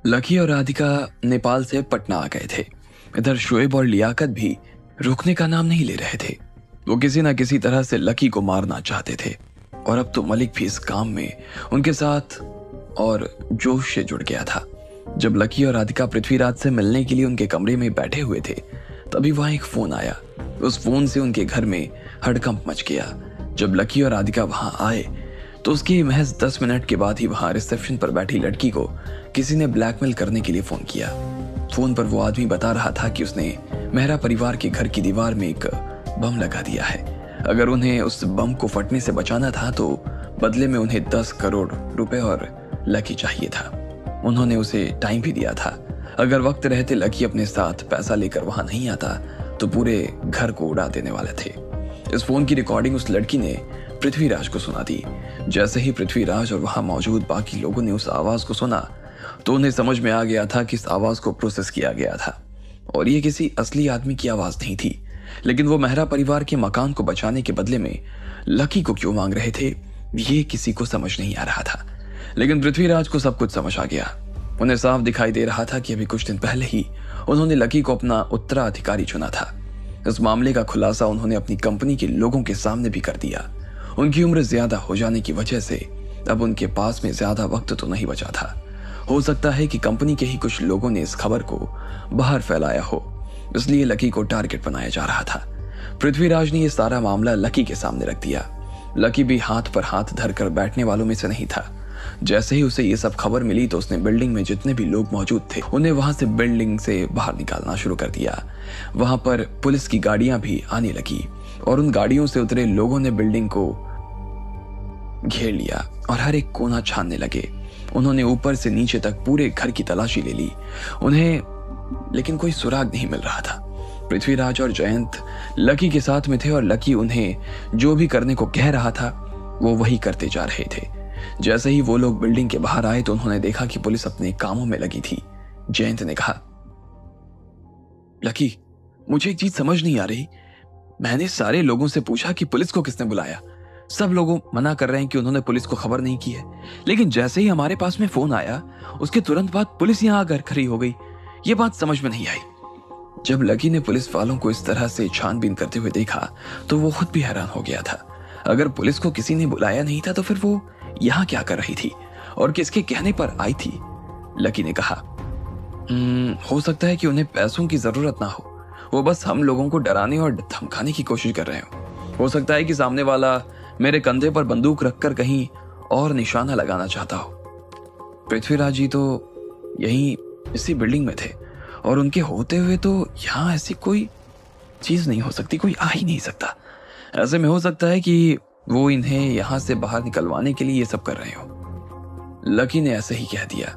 Lucky और राधिका नेपाल से पटना आ गए थे। इधर शोएब और लियाकत भी रुकने का नाम नहीं ले रहे थे। वो किसी न किसी तरह से लकी को मारना चाहते थे और अब तो मलिक भी इस काम में उनके साथ और जोश से जुड़ गया था। जब लकी और राधिका पृथ्वीराज से मिलने के लिए उनके कमरे में बैठे हुए थे, तभी वहां एक फोन आया। उस फोन से उनके घर में हड़कंप मच गया। जब लकी और राधिका वहां आए तो उसके महज 10 मिनट के बाद ही वहां रिसेप्शन पर बैठी लड़की को किसी ने ब्लैकमेल करने के लिए फोन किया। फोन पर वो आदमी बता रहा था कि उसने मेहरा परिवार के घर की दीवार में एक बम लगा दिया है। अगर उन्हें उस बम को फटने से बचाना था तो बदले में उन्हें 10 करोड़ रुपए और लकी चाहिए था। उन्होंने उसे टाइम भी दिया था। अगर वक्त रहते लकी अपने साथ पैसा लेकर वहां नहीं आता तो पूरे घर को उड़ा देने वाले थे। इस फोन की रिकॉर्डिंग उस लड़की ने पृथ्वीराज को सुना दी। जैसे ही पृथ्वीराज और वहां मौजूद बाकी लोगों ने उस आवाज को सुना तो उन्हें समझ में आ गया था कि इस आवाज को प्रोसेस किया गया था और ये किसी असली आदमी की आवाज नहीं थी। लेकिन वो मेहरा परिवार के मकान को बचाने के बदले में लकी को क्यों मांग रहे थे, ये किसी को समझ नहीं आ रहा था। लेकिन पृथ्वीराज को सब कुछ समझ आ गया। उन्हें साफ दिखाई दे रहा था कि अभी कुछ दिन पहले ही उन्होंने लकी को अपना उत्तराधिकारी चुना था। इस मामले का खुलासा उन्होंने अपनी कंपनी के लोगों के सामने भी कर दिया। उनकी उम्र ज्यादा हो जाने की वजह से अब उनके पास में ज्यादा वक्त तो नहीं बचा था। हो सकता है कि कंपनी के ही कुछ लोगों ने इस खबर को बाहर फैलाया हो, इसलिए लकी को टारगेट बनाया जा रहा था। पृथ्वीराज ने यह सारा मामला लकी के सामने रख दिया। लकी भी हाथ पर हाथ धरकर बैठने वालों में से नहीं था। जैसे ही उसे ये सब खबर मिली तो उसने बिल्डिंग में जितने भी लोग मौजूद थे उन्हें वहां से बिल्डिंग से बाहर निकालना शुरू कर दिया। वहां पर पुलिस की गाड़ियां भी आने लगी और उन गाड़ियों से उतरे लोगों ने बिल्डिंग को घेर लिया और हर एक कोना छानने लगे। उन्होंने ऊपर से नीचे तक पूरे घर की तलाशी ले ली उन्हें, लेकिन कोई सुराग नहीं मिल रहा था। पृथ्वीराज और जयंत लकी के साथ में थे और लकी उन्हें जो भी करने को कह रहा था वो वही करते जा रहे थे। जैसे ही वो लोग बिल्डिंग के बाहर आए तो उन्होंने देखा कि पुलिस अपने कामों में लगी थी। जयंत ने कहा, लकी, मुझे एक चीज समझ नहीं आ रही। मैंने सारे लोगों से पूछा कि पुलिस को किसने बुलाया। सब लोग मना कर रहे हैं कि उन्होंने पुलिस को खबर नहीं की है, लेकिन जैसे ही हमारे पास में फोन आया उसके तुरंत बाद पुलिस यहां आकर खड़ी हो गई। ये बात समझ में नहीं आई। जब लकी ने पुलिस वालों को इस तरह से छानबीन करते हुए देखा तो वो खुद भी हैरान हो गया था। अगर पुलिस को किसी ने बुलाया नहीं था तो फिर वो यहां क्या कर रही थी और किसके कहने पर आई थी? लकी ने कहा, हो सकता है कि उन्हें पैसों की जरूरत ना हो, वो बस हम लोगों को डराने और धमकाने की कोशिश कर रहे हो सकता है कि सामने वाला मेरे कंधे पर बंदूक रखकर कहीं और निशाना लगाना चाहता हो। पृथ्वीराज जी तो यहीं इसी बिल्डिंग में थे और उनके होते हुए तो यहाँ ऐसी कोई चीज नहीं हो सकती, कोई आ ही नहीं सकता। ऐसे में हो सकता है कि वो इन्हें यहां से बाहर निकलवाने के लिए ये सब कर रहे हो। लकी ने ऐसे ही कह दिया,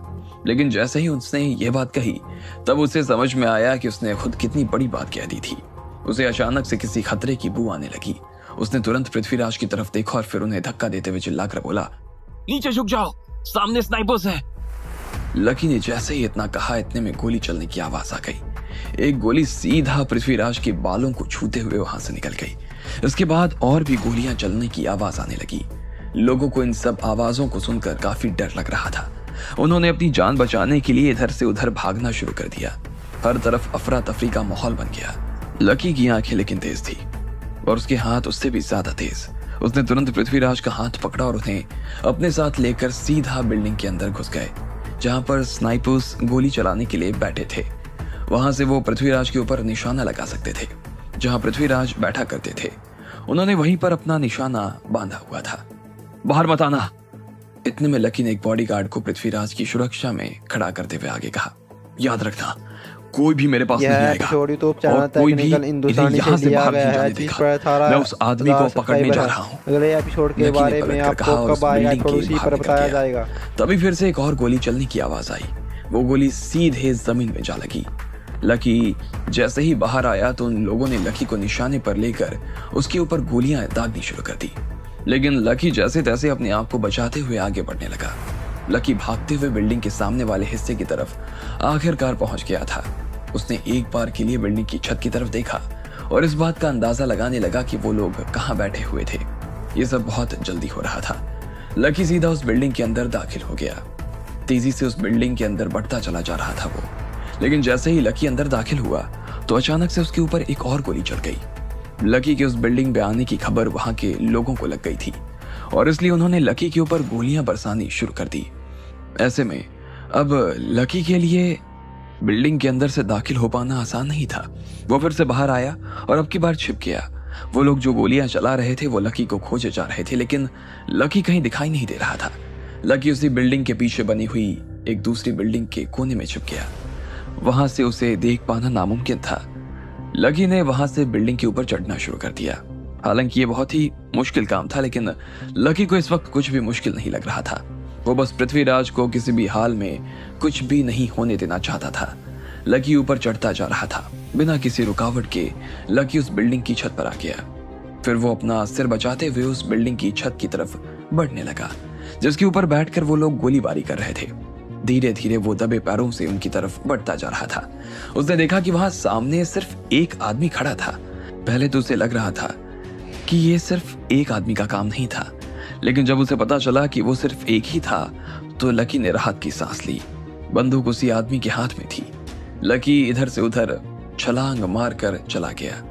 लेकिन जैसे ही उसने ये बात कही तब उसे समझ में आया कि उसने खुद कितनी बड़ी बात कह दी थी। उसे अचानक से किसी खतरे की बू आने लगी। उसने तुरंत पृथ्वीराज की तरफ देखा और फिर उन्हें धक्का देते हुए चिल्लाकर बोला, नीचे झुक जाओ, सामने स्नाइपर्स है। लकी ने जैसे ही इतना कहा इतने में गोली चलने की आवाज आ गई। एक गोली सीधा पृथ्वीराज के बालों को छूते हुए वहां से निकल गई। इसके बाद और भी गोलियां चलने की आवाज आने लगी। लोगों को इन सब आवाजों को सुनकर काफी डर लग रहा था। उन्होंने अपनी जान बचाने के लिए इधर से उधर भागना शुरू कर दिया। हर तरफ अफरा तफरी का माहौल बन गया। लकी की आंखें लेकिन तेज थी और उसके हाथ उससे भी ज्यादा तेज। उसने तुरंत पृथ्वीराज का हाथ पकड़ा और उन्हें अपने साथ लेकर सीधा बिल्डिंग के अंदर घुस गए, जहां पर स्नाइपर्स गोली चलाने के लिए बैठे थे। वहां से वो पृथ्वीराज के ऊपर निशाना लगा सकते थे जहां पृथ्वीराज बैठा करते थे। उन्होंने वहीं पर अपना निशाना बांधा हुआ था। बाहर मत आना। इतने में लकी ने एक बॉडीगार्ड को पृथ्वीराज की सुरक्षा में खड़ा करते हुए आगे कहा, याद रखना कोई भी मेरे पास नहीं आएगा और कोई भी इन्हें यहाँ से बाहर नहीं जाने देगा। मैं उस आदमी को पकड़ने जा रहा हूँ। अगले एपिसोड के बारे में आपको कब आएगा उसी पर बताया जाएगा। तभी फिर से एक और गोली चलने की आवाज आई। वो गोली सीधे जमीन में जा लगी। लकी जैसे ही बाहर आया तो उन लोगों ने लकी को निशाने पर लेकर उसके ऊपर गोलियां दागनी शुरू कर दी। लेकिन लकी जैसे तैसे अपने आप को बचाते हुए आगे बढ़ने लगा। लकी भागते हुए बिल्डिंग के सामने वाले हिस्से की तरफ आखिरकार पहुंच गया था। उसने एक बार के लिए बिल्डिंग की छत की तरफ देखा और इस बात का अंदाजा लगाने लगा कि वो लोग कहां बैठे हुए थे। ये सब बहुत जल्दी हो रहा था। लकी सीधा उस बिल्डिंग के अंदर दाखिल हो गया। तेजी से उस बिल्डिंग के अंदर बढ़ता चला जा रहा था वो। लेकिन जैसे ही लकी अंदर दाखिल हुआ तो अचानक से उसके ऊपर एक और गोली चल गई। लकी के उस बिल्डिंग में आने की खबर वहां के लोगों को लग गई थी और इसलिए उन्होंने लकी के ऊपर गोलियां बरसानी शुरू कर दी। ऐसे में अब लकी के लिए बिल्डिंग के अंदर से दाखिल हो पाना आसान नहीं था। वो फिर से बाहर आया और अब की बार छिप गया। वो लोग जो गोलियां चला रहे थे वो लकी को खोजे जा रहे थे, लेकिन लकी कहीं दिखाई नहीं दे रहा था। लकी उसी बिल्डिंग के पीछे बनी हुई एक दूसरी बिल्डिंग के कोने में छिप गया। वहां से उसे देख पाना नामुमकिन था। लकी ने वहां से बिल्डिंग के ऊपर चढ़ना शुरू कर दिया। हालांकि ये बहुत ही मुश्किल काम था, लेकिन लकी को इस वक्त कुछ भी मुश्किल नहीं लग रहा था। वो बस पृथ्वीराज को किसी भी हाल में कुछ भी नहीं होने देना चाहता था। लकी ऊपर चढ़ता जा रहा था। बिना किसी रुकावट के लकी उस बिल्डिंग की छत पर आ गया। फिर वो अपना सिर बचाते हुए उस बिल्डिंग की छत की तरफ बढ़ने लगा, जिसके ऊपर बैठकर वो लोग गोलीबारी कर रहे थे। धीरे धीरे वो दबे पैरों से उनकी तरफ बढ़ता जा रहा था। उसने देखा कि वहां सामने सिर्फ एक आदमी खड़ा था। पहले तो उसे लग रहा था कि ये सिर्फ एक आदमी का काम नहीं था, लेकिन जब उसे पता चला कि वो सिर्फ एक ही था तो लकी ने राहत की सांस ली। बंदूक उसी आदमी के हाथ में थी। लकी इधर से उधर छलांग मारकर चला गया।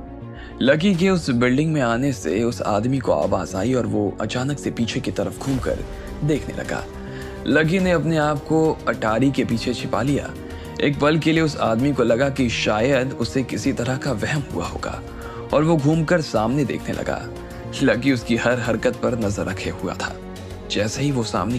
लकी के उस बिल्डिंग में आने से उस आदमी को आवाज आई और वो अचानक से पीछे की तरफ घूमकर देखने लगा। लकी ने अपने आप को अटारी के पीछे छिपा लिया। एक पल के लिए उस आदमी को लगा कि शायद उसे किसी तरह का वहम हुआ होगा और वो घूमकर सामने देखने लगा। लकी उसकी हर हरकत पर नजर रखे हुआ था। जैसे ही वो सामने